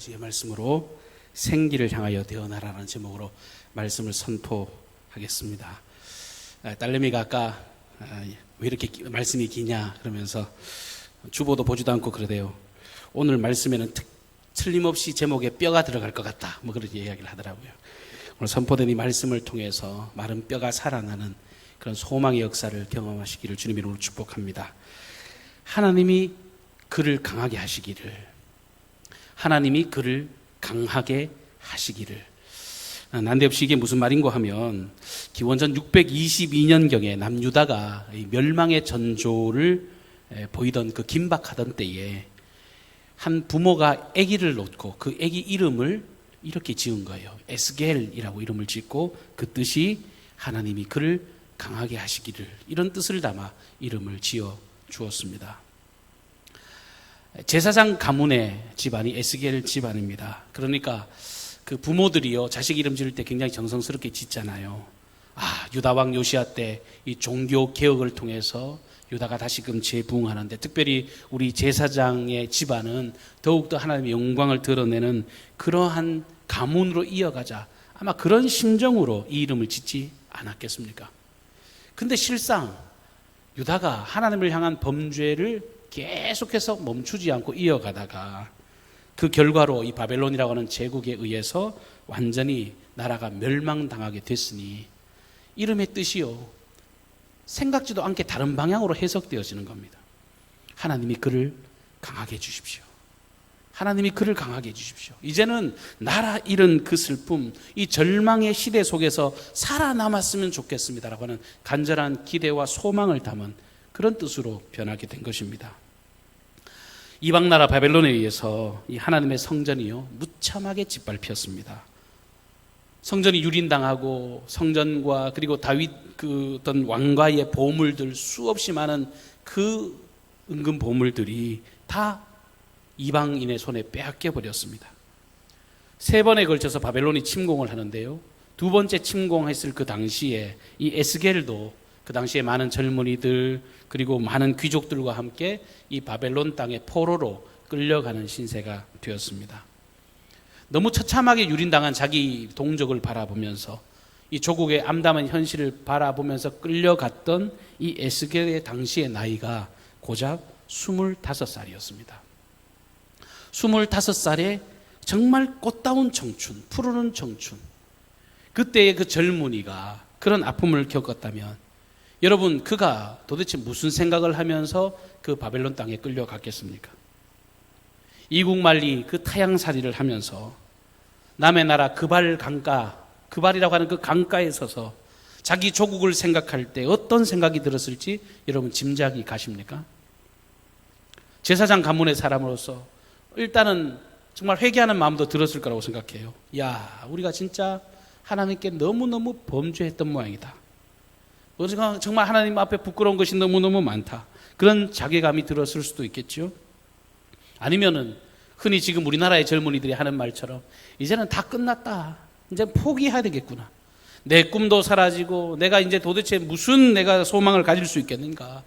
주의 말씀으로 생기를 향하여 되어나라는 제목으로 말씀을 선포하겠습니다. 딸내미가 아까 왜 이렇게 말씀이 기냐 그러면서 주보도 보지도 않고 그러대요. 오늘 말씀에는 틀림없이 제목에 뼈가 들어갈 것 같다, 뭐 그런 이야기를 하더라고요. 오늘 선포된 이 말씀을 통해서 마른 뼈가 살아나는 그런 소망의 역사를 경험하시기를 주님의 이름으로 축복합니다. 하나님이 그를 강하게 하시기를, 하나님이 그를 강하게 하시기를. 난데없이 이게 무슨 말인고 하면 기원전 622년경에 남유다가 멸망의 전조를 보이던 그 긴박하던 때에 한 부모가 아기를 놓고 그 아기 이름을 이렇게 지은 거예요. 에스겔이라고 이름을 짓고 그 뜻이 하나님이 그를 강하게 하시기를, 이런 뜻을 담아 이름을 지어 주었습니다. 제사장 가문의 집안이 에스겔 집안입니다. 그러니까 그 부모들이요, 자식 이름 지을 때 굉장히 정성스럽게 짓잖아요. 유다 왕 요시야 때 이 종교 개혁을 통해서 유다가 다시금 재부흥하는데, 특별히 우리 제사장의 집안은 더욱더 하나님의 영광을 드러내는 그러한 가문으로 이어가자, 아마 그런 심정으로 이 이름을 짓지 않았겠습니까? 근데 실상 유다가 하나님을 향한 범죄를 계속해서 멈추지 않고 이어가다가 그 결과로 이 바벨론이라고 하는 제국에 의해서 완전히 나라가 멸망당하게 됐으니 이름의 뜻이요, 생각지도 않게 다른 방향으로 해석되어지는 겁니다. 하나님이 그를 강하게 해주십시오. 하나님이 그를 강하게 해주십시오. 이제는 나라 잃은 그 슬픔, 이 절망의 시대 속에서 살아남았으면 좋겠습니다라고 하는 간절한 기대와 소망을 담은 그런 뜻으로 변하게 된 것입니다. 이방나라 바벨론에 의해서 이 하나님의 성전이요, 무참하게 짓밟혔습니다. 성전이 유린당하고 성전과 그리고 다윗 그 어떤 왕과의 보물들, 수없이 많은 그 은금 보물들이 다 이방인의 손에 빼앗겨 버렸습니다. 3번에 걸쳐서 바벨론이 침공을 하는데요, 2번째 침공했을 그 당시에 이 에스겔도 그 당시에 많은 젊은이들 그리고 많은 귀족들과 함께 이 바벨론 땅의 포로로 끌려가는 신세가 되었습니다. 너무 처참하게 유린당한 자기 동족을 바라보면서 이 조국의 암담한 현실을 바라보면서 끌려갔던 이 에스겔의 당시의 나이가 고작 25살이었습니다. 25살에 정말 꽃다운 청춘, 푸르른 청춘, 그때의 그 젊은이가 그런 아픔을 겪었다면 여러분, 그가 도대체 무슨 생각을 하면서 그 바벨론 땅에 끌려갔겠습니까? 이국만리 그 타향살이를 하면서 남의 나라 그발 강가, 그발이라고 하는 그 강가에 서서 자기 조국을 생각할 때 어떤 생각이 들었을지 여러분 짐작이 가십니까? 제사장 가문의 사람으로서 일단은 정말 회개하는 마음도 들었을 거라고 생각해요. 우리가 진짜 하나님께 너무너무 범죄했던 모양이다. 우리가 정말 하나님 앞에 부끄러운 것이 너무너무 많다. 그런 자괴감이 들었을 수도 있겠죠. 아니면은 흔히 지금 우리나라의 젊은이들이 하는 말처럼 이제는 다 끝났다, 이제 포기해야 되겠구나, 내 꿈도 사라지고 내가 이제 도대체 무슨 내가 소망을 가질 수 있겠는가,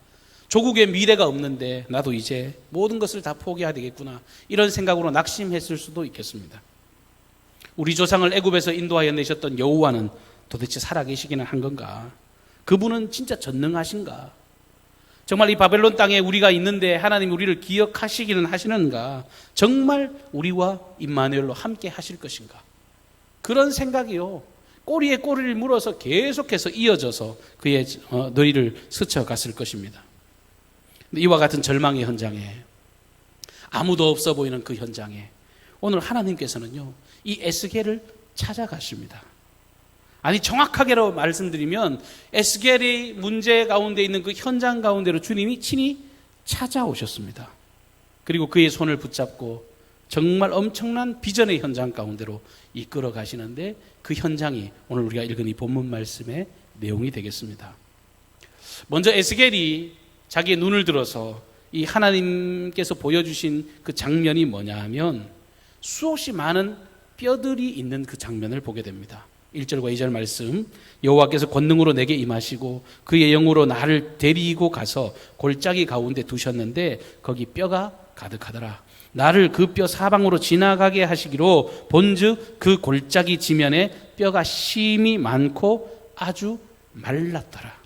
조국의 미래가 없는데 나도 이제 모든 것을 다 포기해야 되겠구나, 이런 생각으로 낙심했을 수도 있겠습니다. 우리 조상을 애굽에서 인도하여 내셨던 여호와는 도대체 살아계시기는 한 건가? 그분은 진짜 전능하신가? 정말 이 바벨론 땅에 우리가 있는데 하나님 우리를 기억하시기는 하시는가? 정말 우리와 임마누엘로 함께 하실 것인가? 그런 생각이요, 꼬리에 꼬리를 물어서 계속해서 이어져서 그의 너희를 스쳐갔을 것입니다. 이와 같은 절망의 현장에, 아무도 없어 보이는 그 현장에 오늘 하나님께서는요, 이 에스겔을 찾아가십니다. 아니, 정확하게로 말씀드리면 에스겔의 문제 가운데 있는 그 현장 가운데로 주님이 친히 찾아오셨습니다. 그리고 그의 손을 붙잡고 정말 엄청난 비전의 현장 가운데로 이끌어 가시는데, 그 현장이 오늘 우리가 읽은 이 본문 말씀의 내용이 되겠습니다. 먼저 에스겔이 자기의 눈을 들어서 이 하나님께서 보여주신 그 장면이 뭐냐 하면 수없이 많은 뼈들이 있는 그 장면을 보게 됩니다. 1절과 2절 말씀, 여호와께서 권능으로 내게 임하시고 그의 영으로 나를 데리고 가서 골짜기 가운데 두셨는데 거기 뼈가 가득하더라. 나를 그 뼈 사방으로 지나가게 하시기로 본즉 그 골짜기 지면에 뼈가 심이 많고 아주 말랐더라.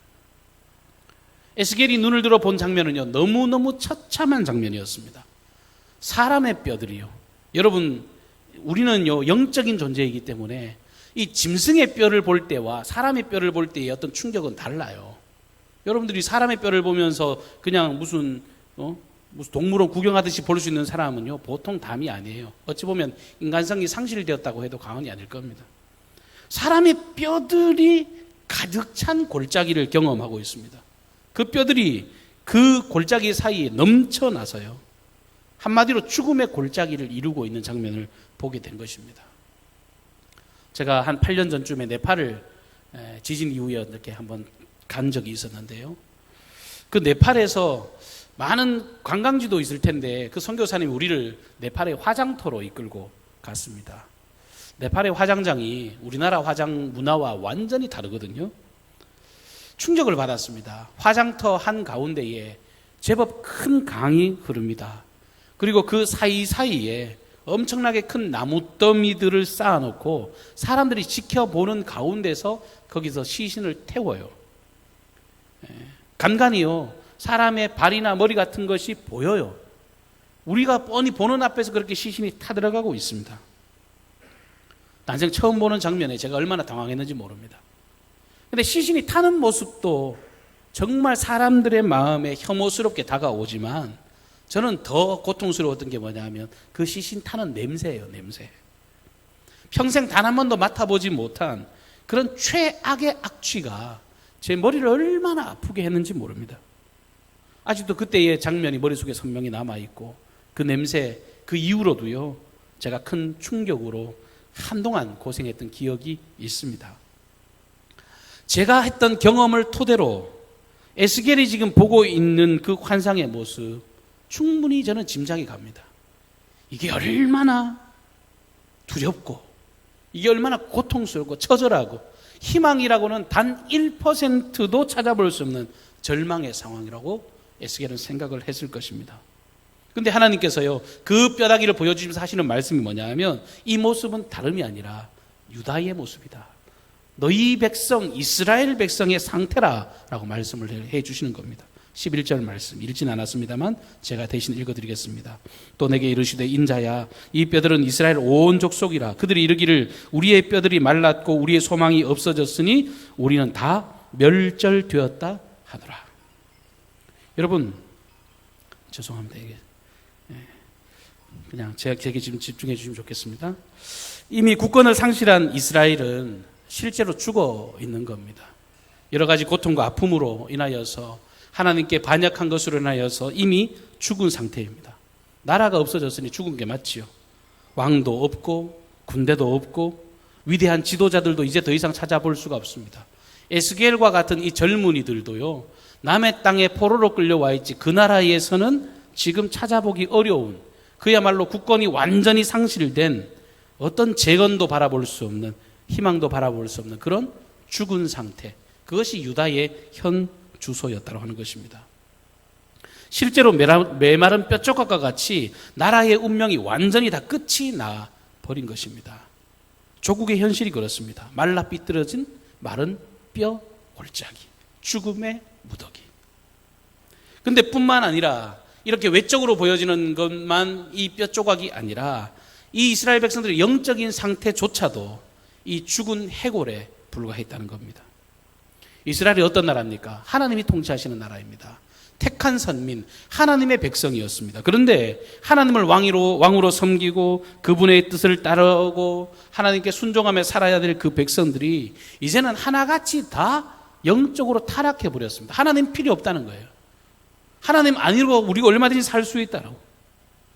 에스겔이 눈을 들어 본 장면은요, 너무너무 처참한 장면이었습니다. 사람의 뼈들이요. 여러분, 우리는요, 영적인 존재이기 때문에 이 짐승의 뼈를 볼 때와 사람의 뼈를 볼 때의 어떤 충격은 달라요. 여러분들이 사람의 뼈를 보면서 그냥 무슨 동물원 구경하듯이 볼 수 있는 사람은요, 보통 담이 아니에요. 어찌 보면 인간성이 상실되었다고 해도 과언이 아닐 겁니다. 사람의 뼈들이 가득 찬 골짜기를 경험하고 있습니다. 그 뼈들이 그 골짜기 사이에 넘쳐나서요, 한마디로 죽음의 골짜기를 이루고 있는 장면을 보게 된 것입니다. 제가 한 8년 전쯤에 네팔을 지진 이후에 이렇게 한번 간 적이 있었는데요. 그 네팔에서 많은 관광지도 있을 텐데 그 선교사님이 우리를 네팔의 화장터로 이끌고 갔습니다. 네팔의 화장장이 우리나라 화장 문화와 완전히 다르거든요. 충격을 받았습니다. 화장터 한가운데에 제법 큰 강이 흐릅니다. 그리고 그 사이사이에 엄청나게 큰 나무 더미들을 쌓아놓고 사람들이 지켜보는 가운데서 거기서 시신을 태워요. 간간이요, 사람의 발이나 머리 같은 것이 보여요. 우리가 뻔히 보는 앞에서 그렇게 시신이 타들어가고 있습니다. 난생 처음 보는 장면에 제가 얼마나 당황했는지 모릅니다. 근데 시신이 타는 모습도 정말 사람들의 마음에 혐오스럽게 다가오지만 저는 더 고통스러웠던 게 뭐냐면 그 시신 타는 냄새예요, 냄새. 평생 단 한 번도 맡아보지 못한 그런 최악의 악취가 제 머리를 얼마나 아프게 했는지 모릅니다. 아직도 그때의 장면이 머릿속에 선명히 남아있고 그 냄새, 그 이후로도요, 제가 큰 충격으로 한동안 고생했던 기억이 있습니다. 제가 했던 경험을 토대로 에스겔이 지금 보고 있는 그 환상의 모습, 충분히 저는 짐작이 갑니다. 이게 얼마나 두렵고, 이게 얼마나 고통스럽고 처절하고, 희망이라고는 단 1%도 찾아볼 수 없는 절망의 상황이라고 에스겔은 생각을 했을 것입니다. 그런데 하나님께서요, 그 뼈다귀를 보여주시면서 하시는 말씀이 뭐냐 하면 이 모습은 다름이 아니라 유다의 모습이다. 너희 백성, 이스라엘 백성의 상태라 라고 말씀을 해주시는 겁니다. 11절 말씀 읽진 않았습니다만 제가 대신 읽어드리겠습니다. 또 내게 이르시되 인자야, 이 뼈들은 이스라엘 온 족속이라. 그들이 이르기를 우리의 뼈들이 말랐고 우리의 소망이 없어졌으니 우리는 다 멸절되었다 하노라. 여러분, 죄송합니다. 이게 그냥 제게 지금 집중해 주시면 좋겠습니다. 이미 국권을 상실한 이스라엘은 실제로 죽어 있는 겁니다. 여러 가지 고통과 아픔으로 인하여서, 하나님께 반역한 것으로 인하여서 이미 죽은 상태입니다. 나라가 없어졌으니 죽은 게 맞지요. 왕도 없고 군대도 없고 위대한 지도자들도 이제 더 이상 찾아볼 수가 없습니다. 에스겔과 같은 이 젊은이들도요, 남의 땅에 포로로 끌려와 있지 그 나라에서는 지금 찾아보기 어려운, 그야말로 국권이 완전히 상실된, 어떤 재건도 바라볼 수 없는, 희망도 바라볼 수 없는 그런 죽은 상태, 그것이 유다의 현 주소였다고 하는 것입니다. 실제로 메마른 뼈조각과 같이 나라의 운명이 완전히 다 끝이 나 버린 것입니다. 조국의 현실이 그렇습니다. 말라 삐뚤어진 마른 뼈 골짜기, 죽음의 무더기. 근데 뿐만 아니라 이렇게 외적으로 보여지는 것만 이 뼈조각이 아니라 이 이스라엘 백성들의 영적인 상태조차도 이 죽은 해골에 불과했다는 겁니다. 이스라엘이 어떤 나라입니까? 하나님이 통치하시는 나라입니다. 택한 선민, 하나님의 백성이었습니다. 그런데 하나님을 왕으로 섬기고 그분의 뜻을 따르고 하나님께 순종하며 살아야 될 그 백성들이 이제는 하나같이 다 영적으로 타락해 버렸습니다. 하나님 필요 없다는 거예요. 하나님 아니고 우리가 얼마든지 살 수 있다라고.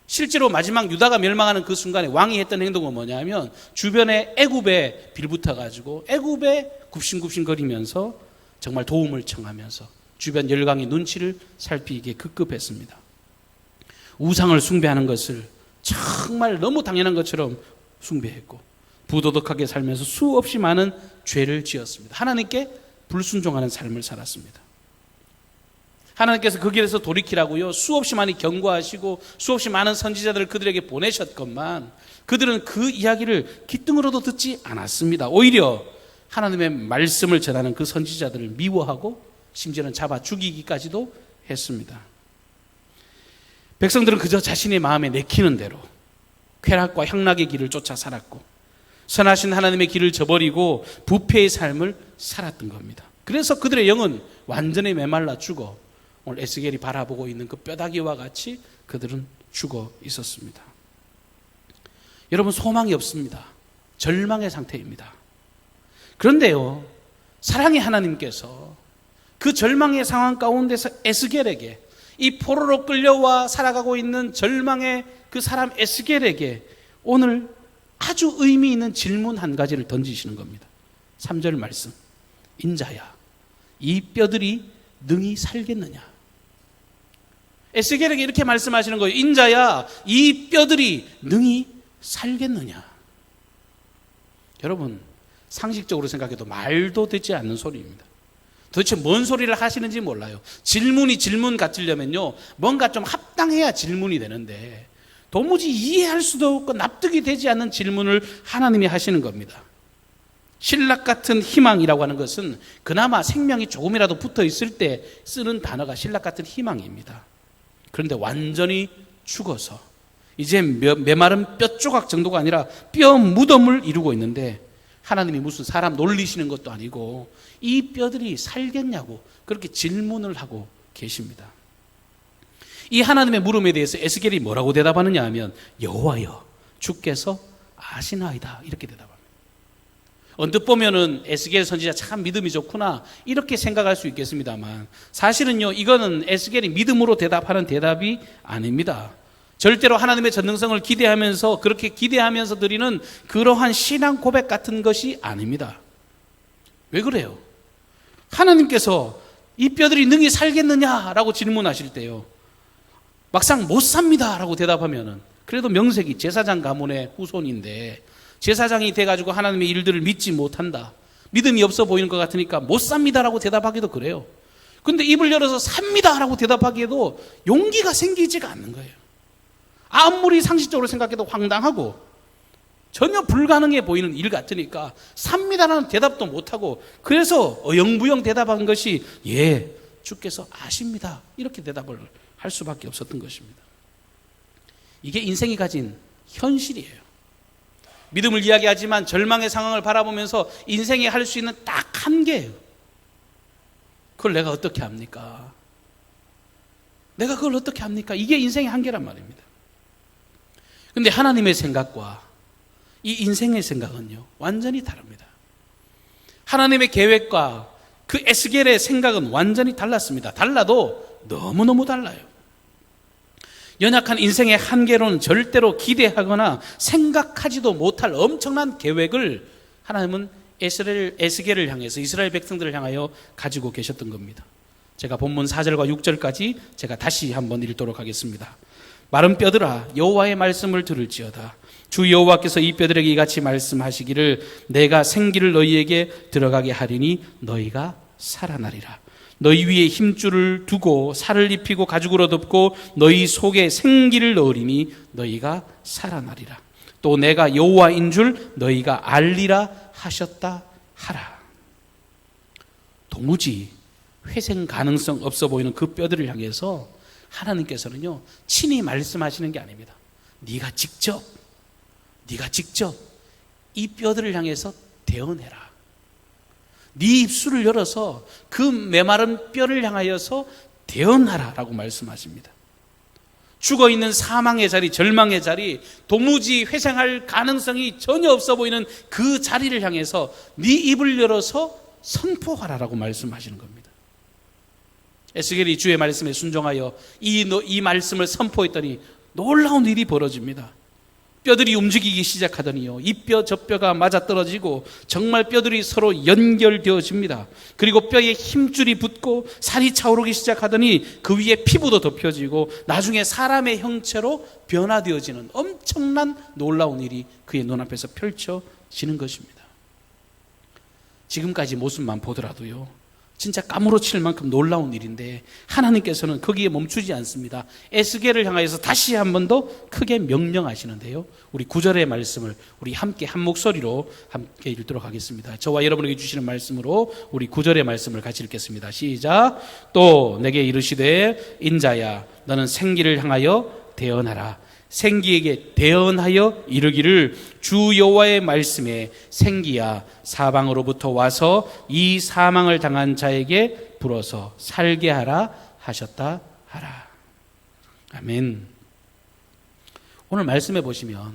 실제로 마지막 유다가 멸망하는 그 순간에 왕이 했던 행동은 뭐냐면 주변에 애굽에 빌붙어가지고 애굽에 굽신굽신거리면서 정말 도움을 청하면서 주변 열강의 눈치를 살피기에 급급했습니다. 우상을 숭배하는 것을 정말 너무 당연한 것처럼 숭배했고 부도덕하게 살면서 수없이 많은 죄를 지었습니다. 하나님께 불순종하는 삶을 살았습니다. 하나님께서 그 길에서 돌이키라고요 수없이 많이 경고하시고 수없이 많은 선지자들을 그들에게 보내셨건만 그들은 그 이야기를 귓등으로도 듣지 않았습니다. 오히려 하나님의 말씀을 전하는 그 선지자들을 미워하고 심지어는 잡아 죽이기까지도 했습니다. 백성들은 그저 자신의 마음에 내키는 대로 쾌락과 향락의 길을 쫓아 살았고 선하신 하나님의 길을 저버리고 부패의 삶을 살았던 겁니다. 그래서 그들의 영은 완전히 메말라 죽어 오늘 에스겔이 바라보고 있는 그 뼈다귀와 같이 그들은 죽어 있었습니다. 여러분, 소망이 없습니다. 절망의 상태입니다. 그런데요, 사랑의 하나님께서 그 절망의 상황 가운데서 에스겔에게, 이 포로로 끌려와 살아가고 있는 절망의 그 사람 에스겔에게 오늘 아주 의미 있는 질문 한 가지를 던지시는 겁니다. 3절 말씀. 인자야, 이 뼈들이 능히 살겠느냐? 에스겔에게 이렇게 말씀하시는 거예요. 인자야, 이 뼈들이 능히 살겠느냐? 여러분, 상식적으로 생각해도 말도 되지 않는 소리입니다. 도대체 뭔 소리를 하시는지 몰라요. 질문이 질문 같으려면요, 뭔가 좀 합당해야 질문이 되는데 도무지 이해할 수도 없고 납득이 되지 않는 질문을 하나님이 하시는 겁니다. 신락 같은 희망이라고 하는 것은 그나마 생명이 조금이라도 붙어 있을 때 쓰는 단어가 신락 같은 희망입니다. 그런데 완전히 죽어서 이제 메마른 뼈 조각 정도가 아니라 뼈 무덤을 이루고 있는데 하나님이 무슨 사람 놀리시는 것도 아니고 이 뼈들이 살겠냐고 그렇게 질문을 하고 계십니다. 이 하나님의 물음에 대해서 에스겔이 뭐라고 대답하느냐 하면 여호와여, 주께서 아시나이다, 이렇게 대답합니다. 언뜻 보면은 에스겔 선지자 참 믿음이 좋구나 이렇게 생각할 수 있겠습니다만 사실은요, 이거는 에스겔이 믿음으로 대답하는 대답이 아닙니다. 절대로 하나님의 전능성을 기대하면서 그렇게 기대하면서 드리는 그러한 신앙 고백 같은 것이 아닙니다. 왜 그래요? 하나님께서 이 뼈들이 능히 살겠느냐라고 질문하실 때요, 막상 못 삽니다 라고 대답하면은 그래도 명색이 제사장 가문의 후손인데 제사장이 돼가지고 하나님의 일들을 믿지 못한다, 믿음이 없어 보이는 것 같으니까 못 삽니다 라고 대답하기도 그래요. 근데 입을 열어서 삽니다 라고 대답하기에도 용기가 생기지가 않는 거예요. 아무리 상식적으로 생각해도 황당하고 전혀 불가능해 보이는 일 같으니까 삽니다라는 대답도 못하고 그래서 어영부영 대답한 것이 예, 주께서 아십니다 이렇게 대답을 할 수밖에 없었던 것입니다. 이게 인생이 가진 현실이에요. 믿음을 이야기하지만 절망의 상황을 바라보면서 인생이 할 수 있는 딱 한계예요. 그걸 내가 어떻게 합니까? 내가 그걸 어떻게 합니까? 이게 인생의 한계란 말입니다. 근데 하나님의 생각과 이 인생의 생각은요, 완전히 다릅니다. 하나님의 계획과 그 에스겔의 생각은 완전히 달랐습니다. 달라도 너무너무 달라요. 연약한 인생의 한계로는 절대로 기대하거나 생각하지도 못할 엄청난 계획을 하나님은 에스겔을 향해서 이스라엘 백성들을 향하여 가지고 계셨던 겁니다. 제가 본문 4절과 6절까지 제가 다시 한번 읽도록 하겠습니다. 마른 뼈들아, 여호와의 말씀을 들을지어다. 주 여호와께서 이 뼈들에게 이같이 말씀하시기를 내가 생기를 너희에게 들어가게 하리니 너희가 살아나리라. 너희 위에 힘줄을 두고 살을 입히고 가죽으로 덮고 너희 속에 생기를 넣으리니 너희가 살아나리라. 또 내가 여호와인 줄 너희가 알리라 하셨다 하라. 도무지 회생 가능성 없어 보이는 그 뼈들을 향해서 하나님께서는요, 친히 말씀하시는 게 아닙니다. 네가 직접 이 뼈들을 향해서 대언해라. 네 입술을 열어서 그 메마른 뼈를 향하여서 대언하라라고 말씀하십니다. 죽어있는 사망의 자리, 절망의 자리, 도무지 회생할 가능성이 전혀 없어 보이는 그 자리를 향해서 네 입을 열어서 선포하라라고 말씀하시는 겁니다. 에스겔이 주의 말씀에 순종하여 이 말씀을 선포했더니 놀라운 일이 벌어집니다. 뼈들이 움직이기 시작하더니요, 이 뼈 저 뼈가 맞아떨어지고 정말 뼈들이 서로 연결되어집니다. 그리고 뼈에 힘줄이 붙고 살이 차오르기 시작하더니 그 위에 피부도 덮여지고 나중에 사람의 형체로 변화되어지는 엄청난 놀라운 일이 그의 눈앞에서 펼쳐지는 것입니다. 지금까지 모습만 보더라도요, 진짜 까무러칠 만큼 놀라운 일인데 하나님께서는 거기에 멈추지 않습니다. 에스겔을 향하여서 다시 한 번 더 크게 명령하시는데요. 우리 9절의 말씀을 우리 함께 한 목소리로 함께 읽도록 하겠습니다. 저와 여러분에게 주시는 말씀으로 우리 9절의 말씀을 같이 읽겠습니다. 시작. 또 내게 이르시되 인자야 너는 생기를 향하여 대언하라. 생기에게 대언하여 이르기를 주 여호와의 말씀에 생기야 사방으로부터 와서 이 사망을 당한 자에게 불어서 살게 하라 하셨다 하라. 아멘. 오늘 말씀해 보시면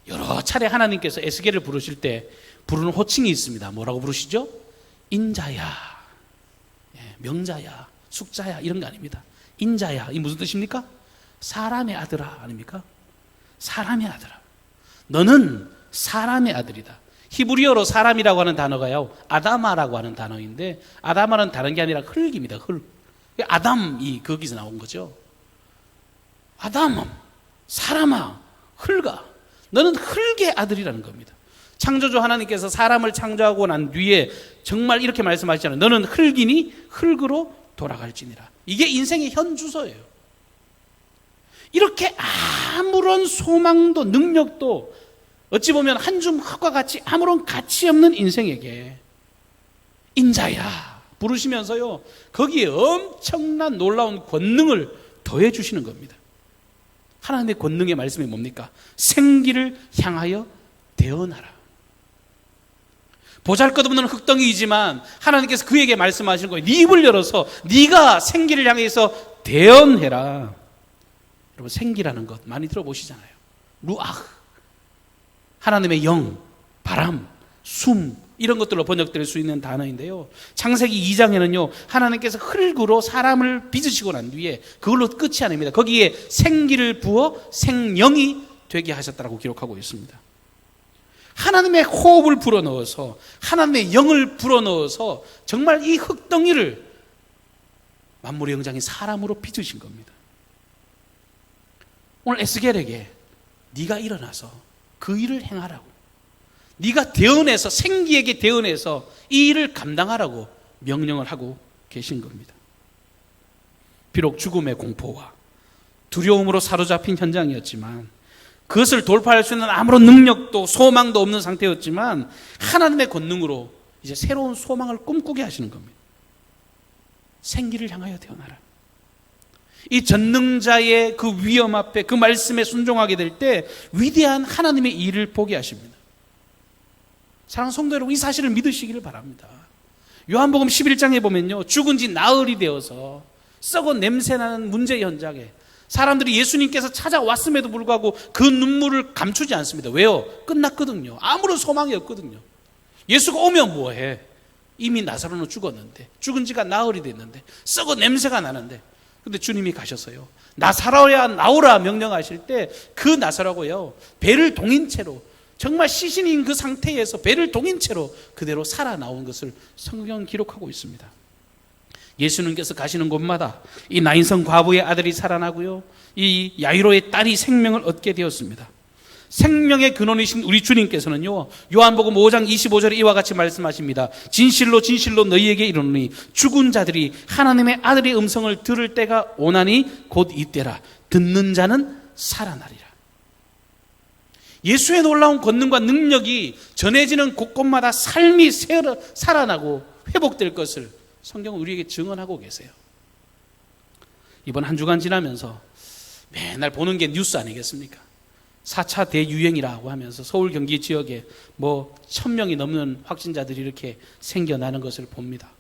여러 차례 하나님께서 에스겔을 부르실 때 부르는 호칭이 있습니다. 뭐라고 부르시죠? 인자야, 명자야, 숙자야 이런 거 아닙니다. 인자야, 이 무슨 뜻입니까? 사람의 아들아 아닙니까? 사람의 아들아. 너는 사람의 아들이다. 히브리어로 사람이라고 하는 단어가요, 아다마라고 하는 단어인데, 아다마는 다른 게 아니라 흙입니다. 흙. 아담이 거기서 나온 거죠. 아담아, 사람아, 흙아. 너는 흙의 아들이라는 겁니다. 창조주 하나님께서 사람을 창조하고 난 뒤에 정말 이렇게 말씀하시잖아요. 너는 흙이니 흙으로 돌아갈지니라. 이게 인생의 현 주소예요. 이렇게 아무런 소망도 능력도 어찌 보면 한 줌 흙과 같이 아무런 가치 없는 인생에게 인자야 부르시면서요, 거기에 엄청난 놀라운 권능을 더해 주시는 겁니다. 하나님의 권능의 말씀이 뭡니까? 생기를 향하여 대언하라. 보잘것없는 흙덩이이지만 하나님께서 그에게 말씀하시는 거예요. 네 입을 열어서 네가 생기를 향해서 대언해라. 여러분, 생기라는 것 많이 들어보시잖아요. 루아흐, 하나님의 영, 바람, 숨 이런 것들로 번역될 수 있는 단어인데요. 창세기 2장에는요 하나님께서 흙으로 사람을 빚으시고 난 뒤에 그걸로 끝이 아닙니다. 거기에 생기를 부어 생명이 되게 하셨다고 기록하고 있습니다. 하나님의 호흡을 불어넣어서 하나님의 영을 불어넣어서 정말 이 흙덩이를 만물의 영장인 사람으로 빚으신 겁니다. 오늘 에스겔에게 네가 일어나서 그 일을 행하라고, 네가 대언해서 생기에게 대언해서 이 일을 감당하라고 명령을 하고 계신 겁니다. 비록 죽음의 공포와 두려움으로 사로잡힌 현장이었지만, 그것을 돌파할 수 있는 아무런 능력도 소망도 없는 상태였지만 하나님의 권능으로 이제 새로운 소망을 꿈꾸게 하시는 겁니다. 생기를 향하여 태어나라. 이 전능자의 그 위엄 앞에 그 말씀에 순종하게 될 때 위대한 하나님의 일을 보게 하십니다. 사랑하는 성도 여러분, 이 사실을 믿으시기를 바랍니다. 요한복음 11장에 보면요, 죽은 지 나흘이 되어서 썩어 냄새나는 문제 현장에 사람들이 예수님께서 찾아왔음에도 불구하고 그 눈물을 감추지 않습니다. 왜요? 끝났거든요. 아무런 소망이 없거든요. 예수가 오면 뭐해? 이미 나사로는 죽었는데, 죽은 지가 나흘이 됐는데, 썩어 냄새가 나는데, 근데 주님이 가셔서요, 나사로야 나오라 명령하실 때 그 나사로가요 배를 동인 채로, 정말 시신인 그 상태에서 배를 동인 채로 그대로 살아나온 것을 성경은 기록하고 있습니다. 예수님께서 가시는 곳마다 이 나인성 과부의 아들이 살아나고요, 이 야이로의 딸이 생명을 얻게 되었습니다. 생명의 근원이신 우리 주님께서는요, 요한복음 5장 25절에 이와 같이 말씀하십니다. 진실로 진실로 너희에게 이르노니 죽은 자들이 하나님의 아들의 음성을 들을 때가 오나니 곧 이때라. 듣는 자는 살아나리라. 예수의 놀라운 권능과 능력이 전해지는 곳곳마다 삶이 살아나고 회복될 것을 성경은 우리에게 증언하고 계세요. 이번 한 주간 지나면서 맨날 보는 게 뉴스 아니겠습니까? 4차 대유행이라고 하면서 서울 경기 지역에 1000명이 넘는 확진자들이 이렇게 생겨나는 것을 봅니다.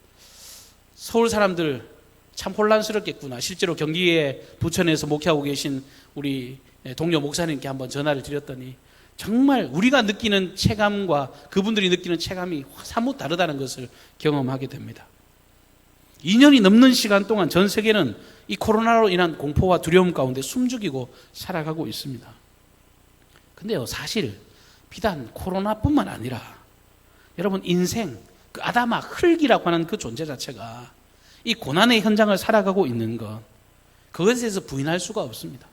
서울 사람들 참 혼란스럽겠구나. 실제로 경기에 부천에서 목회하고 계신 우리 동료 목사님께 한번 전화를 드렸더니 정말 우리가 느끼는 체감과 그분들이 느끼는 체감이 사뭇 다르다는 것을 경험하게 됩니다. 2년이 넘는 시간 동안 전 세계는 이 코로나로 인한 공포와 두려움 가운데 숨죽이고 살아가고 있습니다. 근데요, 사실 비단 코로나뿐만 아니라 여러분 인생, 그 아담아 흙이라고 하는 그 존재 자체가 이 고난의 현장을 살아가고 있는 것, 그것에 대해서 부인할 수가 없습니다.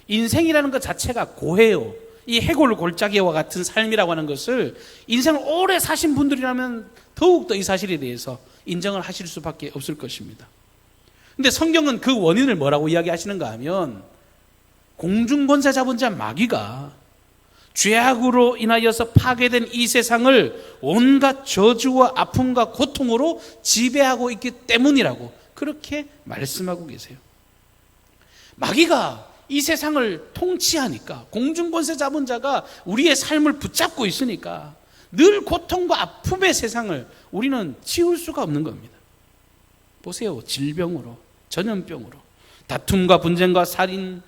인생이라는 것 자체가 고해요. 이 해골 골짜기와 같은 삶이라고 하는 것을 인생을 오래 사신 분들이라면 더욱더 이 사실에 대해서 인정을 하실 수밖에 없을 것입니다. 근데 성경은 그 원인을 뭐라고 이야기하시는가 하면 공중권세 잡은 자 마귀가 죄악으로 인하여서 파괴된 이 세상을 온갖 저주와 아픔과 고통으로 지배하고 있기 때문이라고 그렇게 말씀하고 계세요. 마귀가 이 세상을 통치하니까, 공중권세 잡은 자가 우리의 삶을 붙잡고 있으니까 늘 고통과 아픔의 세상을 우리는 치울 수가 없는 겁니다. 보세요. 질병으로, 전염병으로, 다툼과 분쟁과 살인,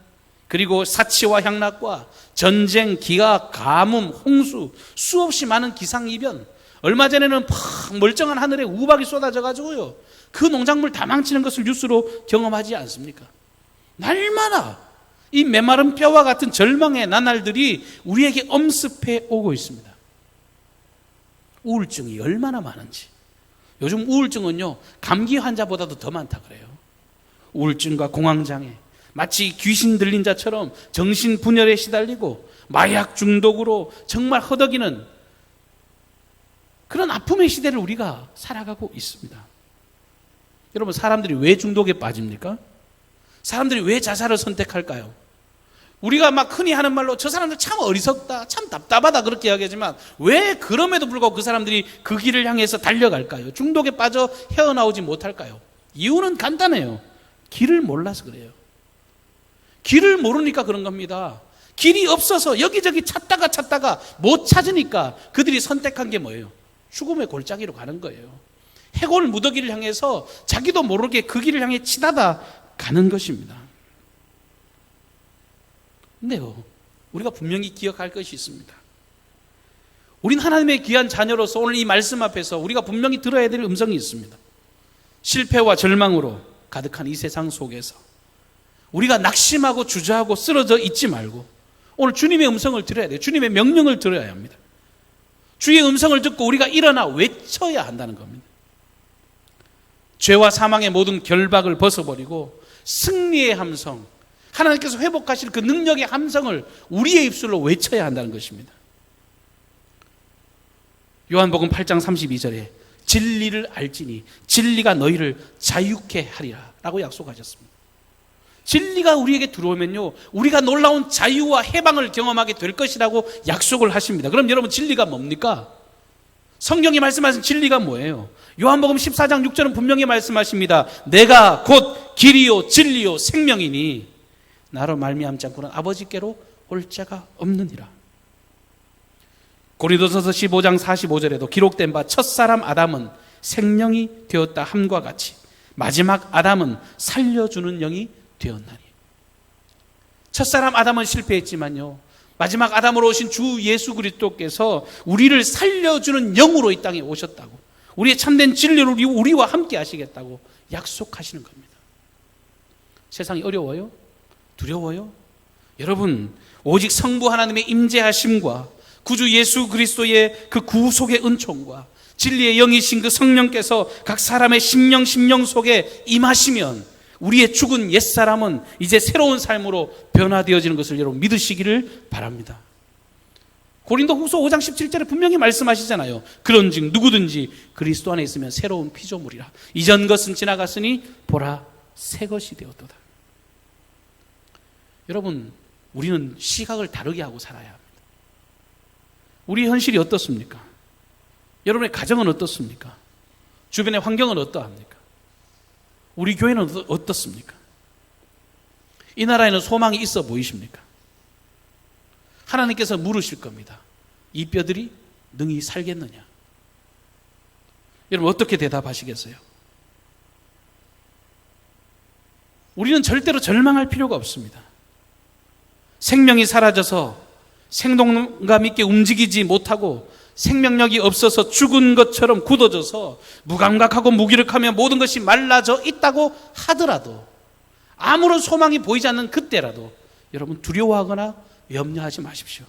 그리고 사치와 향락과 전쟁, 기아, 가뭄, 홍수, 수없이 많은 기상이변. 얼마 전에는 팍 멀쩡한 하늘에 우박이 쏟아져 가지고요, 그 농작물 다 망치는 것을 뉴스로 경험하지 않습니까? 날마다 이 메마른 뼈와 같은 절망의 나날들이 우리에게 엄습해 오고 있습니다. 우울증이 얼마나 많은지. 요즘 우울증은요, 감기 환자보다도 더 많다 그래요. 우울증과 공황장애, 마치 귀신 들린 자처럼 정신분열에 시달리고 마약 중독으로 정말 허덕이는 그런 아픔의 시대를 우리가 살아가고 있습니다. 여러분, 사람들이 왜 중독에 빠집니까? 사람들이 왜 자살을 선택할까요? 우리가 막 흔히 하는 말로 저 사람들 참 어리석다, 참 답답하다 그렇게 이야기하지만 왜 그럼에도 불구하고 그 사람들이 그 길을 향해서 달려갈까요? 중독에 빠져 헤어나오지 못할까요? 이유는 간단해요. 길을 몰라서 그래요. 길을 모르니까 그런 겁니다. 길이 없어서 여기저기 찾다가 못 찾으니까 그들이 선택한 게 뭐예요? 죽음의 골짜기로 가는 거예요. 해골 무더기를 향해서 자기도 모르게 그 길을 향해 치닫아 가는 것입니다. 근데요, 우리가 분명히 기억할 것이 있습니다. 우린 하나님의 귀한 자녀로서 오늘 이 말씀 앞에서 우리가 분명히 들어야 될 음성이 있습니다. 실패와 절망으로 가득한 이 세상 속에서 우리가 낙심하고 주저하고 쓰러져 있지 말고 오늘 주님의 음성을 들어야 돼요. 주님의 명령을 들어야 합니다. 주의 음성을 듣고 우리가 일어나 외쳐야 한다는 겁니다. 죄와 사망의 모든 결박을 벗어버리고 승리의 함성, 하나님께서 회복하실 그 능력의 함성을 우리의 입술로 외쳐야 한다는 것입니다. 요한복음 8장 32절에 진리를 알지니 진리가 너희를 자유케 하리라 라고 약속하셨습니다. 진리가 우리에게 들어오면요, 우리가 놀라운 자유와 해방을 경험하게 될 것이라고 약속을 하십니다. 그럼 여러분, 진리가 뭡니까? 성경이 말씀하신 진리가 뭐예요? 요한복음 14장 6절은 분명히 말씀하십니다. 내가 곧 길이요 진리요 생명이니 나로 말미암지 않고는 아버지께로 올 자가 없느니라. 고린도전서 15장 45절에도 기록된 바 첫사람 아담은 생명이 되었다 함과 같이 마지막 아담은 살려주는 영이 되었나니. 첫사람 아담은 실패했지만요, 마지막 아담으로 오신 주 예수 그리스도께서 우리를 살려주는 영으로 이 땅에 오셨다고, 우리의 참된 진리로 우리와 함께 하시겠다고 약속하시는 겁니다. 세상이 어려워요? 두려워요? 여러분, 오직 성부 하나님의 임재하심과 구주 예수 그리스도의 그 구속의 은총과 진리의 영이신 그 성령께서 각 사람의 심령 속에 임하시면 우리의 죽은 옛사람은 이제 새로운 삶으로 변화되어지는 것을 여러분 믿으시기를 바랍니다. 고린도후서 5장 17절에 분명히 말씀하시잖아요. 그런즉 누구든지 그리스도 안에 있으면 새로운 피조물이라. 이전 것은 지나갔으니 보라 새 것이 되었도다. 여러분, 우리는 시각을 다르게 하고 살아야 합니다. 우리 현실이 어떻습니까? 여러분의 가정은 어떻습니까? 주변의 환경은 어떠합니까? 우리 교회는 어떻습니까? 이 나라에는 소망이 있어 보이십니까? 하나님께서 물으실 겁니다. 이 뼈들이 능히 살겠느냐? 여러분, 어떻게 대답하시겠어요? 우리는 절대로 절망할 필요가 없습니다. 생명이 사라져서 생동감 있게 움직이지 못하고 생명력이 없어서 죽은 것처럼 굳어져서 무감각하고 무기력하며 모든 것이 말라져 있다고 하더라도, 아무런 소망이 보이지 않는 그때라도 여러분 두려워하거나 염려하지 마십시오.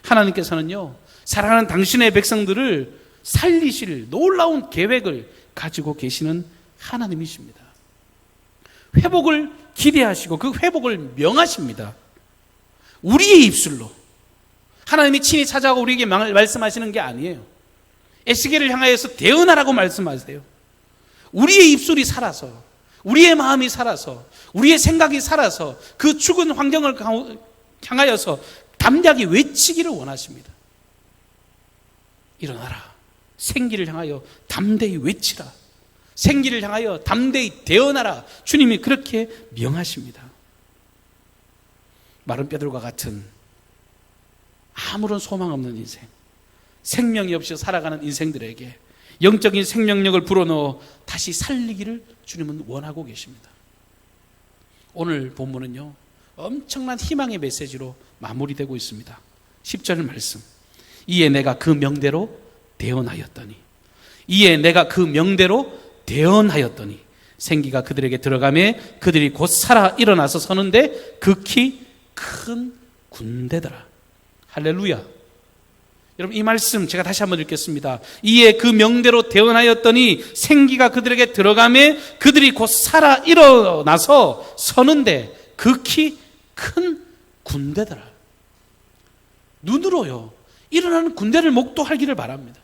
하나님께서는요, 사랑하는 당신의 백성들을 살리실 놀라운 계획을 가지고 계시는 하나님이십니다. 회복을 기대하시고 그 회복을 명하십니다. 우리의 입술로. 하나님이 친히 찾아오고 우리에게 말씀하시는 게 아니에요. 에스겔을 향하여서 대언하라고 말씀하세요. 우리의 입술이 살아서, 우리의 마음이 살아서, 우리의 생각이 살아서 그 죽은 환경을 향하여서 담대하게 외치기를 원하십니다. 일어나라. 생기를 향하여 담대히 외치라. 생기를 향하여 담대히 대언하라. 주님이 그렇게 명하십니다. 마른 뼈들과 같은 아무런 소망 없는 인생, 생명이 없이 살아가는 인생들에게 영적인 생명력을 불어넣어 다시 살리기를 주님은 원하고 계십니다. 오늘 본문은요, 엄청난 희망의 메시지로 마무리되고 있습니다. 10절 말씀. 이에 내가 그 명대로 대언하였더니, 이에 내가 그 명대로 대언하였더니 생기가 그들에게 들어가매 그들이 곧 살아 일어나서 서는데 극히 큰 군대더라. 할렐루야. 여러분, 이 말씀 제가 다시 한번 읽겠습니다. 이에 그 명대로 대언하였더니 생기가 그들에게 들어가매 그들이 곧 살아 일어나서 서는데 극히 큰 군대더라. 눈으로요, 일어나는 군대를 목도하기를 바랍니다.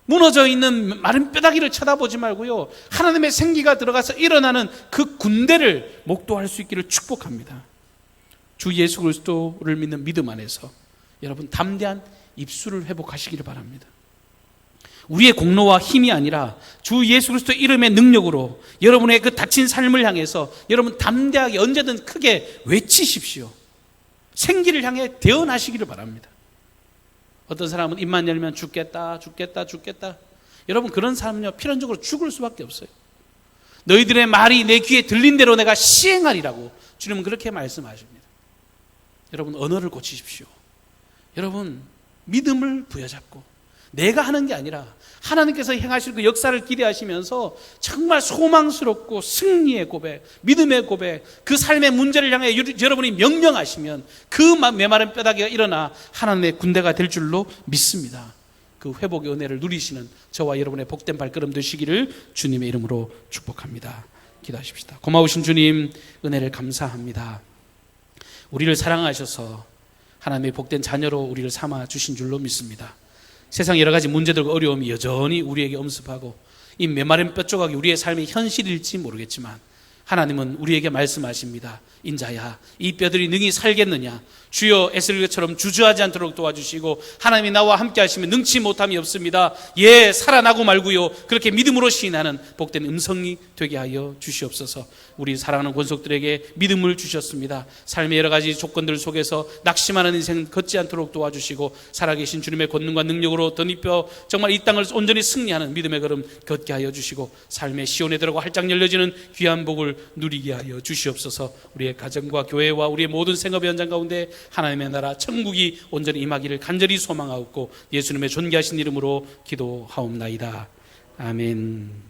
무너져 있는 마른 뼈다귀를 쳐다보지 말고요, 하나님의 생기가 들어가서 일어나는 그 군대를 목도할 수 있기를 축복합니다. 주 예수 그리스도를 믿는 믿음 안에서 여러분 담대한 입술을 회복하시기를 바랍니다. 우리의 공로와 힘이 아니라 주 예수 그리스도 이름의 능력으로 여러분의 그 다친 삶을 향해서 여러분 담대하게 언제든 크게 외치십시오. 생기를 향해 대언하시기를 바랍니다. 어떤 사람은 입만 열면 죽겠다, 죽겠다, 죽겠다. 여러분, 그런 사람은요, 필연적으로 죽을 수밖에 없어요. 너희들의 말이 내 귀에 들린 대로 내가 시행하리라고 주님은 그렇게 말씀하십니다. 여러분, 언어를 고치십시오. 여러분, 믿음을 부여잡고 내가 하는 게 아니라 하나님께서 행하실 그 역사를 기대하시면서 정말 소망스럽고 승리의 고백, 믿음의 고백, 그 삶의 문제를 향해 여러분이 명령하시면 그 메마른 뼈다귀가 일어나 하나님의 군대가 될 줄로 믿습니다. 그 회복의 은혜를 누리시는 저와 여러분의 복된 발걸음 되시기를 주님의 이름으로 축복합니다. 기도하십시다. 고마우신 주님, 은혜를 감사합니다. 우리를 사랑하셔서 하나님의 복된 자녀로 우리를 삼아 주신 줄로 믿습니다. 세상 여러 가지 문제들과 어려움이 여전히 우리에게 엄습하고 이 메마른 뼈조각이 우리의 삶의 현실일지 모르겠지만 하나님은 우리에게 말씀하십니다. 인자야, 이 뼈들이 능히 살겠느냐? 주여 에스겔처럼 주저하지 않도록 도와주시고 하나님이 나와 함께 하시면 능치 못함이 없습니다. 예, 살아나고 말고요. 그렇게 믿음으로 시인하는 복된 음성이 되게 하여 주시옵소서. 우리 사랑하는 권속들에게 믿음을 주셨습니다. 삶의 여러 가지 조건들 속에서 낙심하는 인생 걷지 않도록 도와주시고 살아계신 주님의 권능과 능력으로 덧입혀 정말 이 땅을 온전히 승리하는 믿음의 걸음 걷게 하여 주시고 삶의 시온에 들어가 활짝 열려지는 귀한 복을 누리게 하여 주시옵소서. 우리의 가정과 교회와 우리의 모든 생업의 현장 가운데 하나님의 나라 천국이 온전히 임하기를 간절히 소망하옵고 예수님의 존귀하신 이름으로 기도하옵나이다. 아멘.